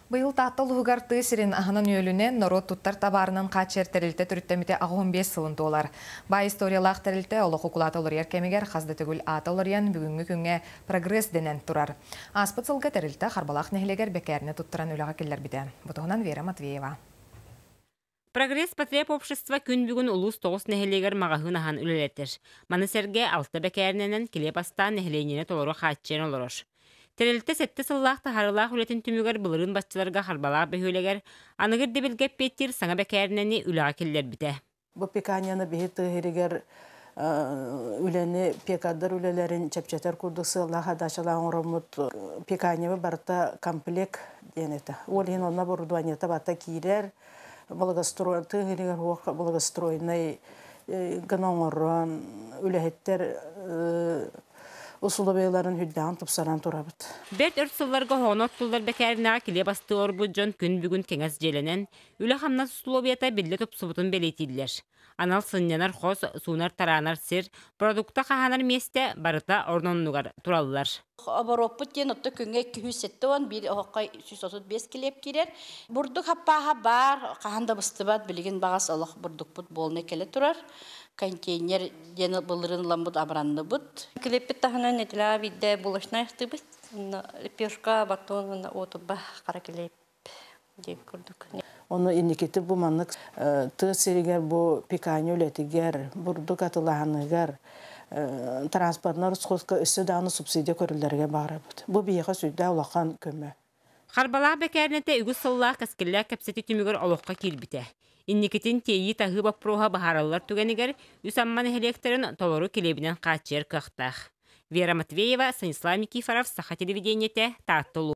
Быйыл тааттал угар сирин аханан өөлүнен норот туттар табарынан качер терилте түрүттемите 15 сылын толар. Бай историялах терилте олох укулата олар еркемегер хазды түгүл ата оларян бүгүнгү күнгө прогресс денен турар. Аспыт сылга терилте харбалах нехлегер бекерне туттаран үлага келлер биде. Бутугунан Вера Матвеева. Прогресс потреб общества күн бүгін улус тоғыз нехелегер мағахын ахан үлелетір. Манысерге алты бәкәріненен келепастан нехеленіне толору қатчен олорош. Терелте сетті сыллақты харылақ үлетін түмігер бұлырын батчыларға харбалақ бөхөлегер, анығыр дебілгеп беттер саңа бәкәрінені үлаға келлер біте. Бұл пеканияны бейті херігер үлені пекадыр үлелерін чәпчетер күрді сыллаға дашалағын ұрымыт пеканияны барыта комплект денеті. Ол ең онына бұрдуанеті бата кейрер, благостройный гыноңорон үләһеттер усулабайларын хүддән тупсаран турабыт. Бет өрсылларга хонот тулдар бекәринага киле басты орбуджон күн бүгүн кеңес желенен үле хамнат условията билле тупсубутун белетилдер. Анал сыннянар хос сунар таранар сир продукта каханар месте барыта орноннугар тураллар. Обороппут тен отто күнгө 270 бир окай 135 килеп кирер. Бурдук хаппаха бар, каханда быстыбат билген багас алак бурдукпут болны келе турар. Контейнер дені бұлырын ламбыд абыранды бұд. Клеппет тахынан етілі видде бұлышына еқті бұд. Пешка батон отыба қара келеп деп көрдік. Оны индикетив bu manlık tığ seriger bu pikani ületiger, burduk atılağınıger, transportlar skoska üstü dağını subsidiya körüllerge bağırabıd. Bu biyeğe süydü ulaqan kömü. Харбалақ бәкәрнете үгіз сыллақ кәскілләк кәпсеті түмігір олыққа келбіте. Инникетін тейі тағы баппыруға бағаралар түгенігер үсамман электрін толору келебінен қатчер қақтақ. Вера Матвеева, Станислав Никифоров, Саха телевидениете, Тааттылу.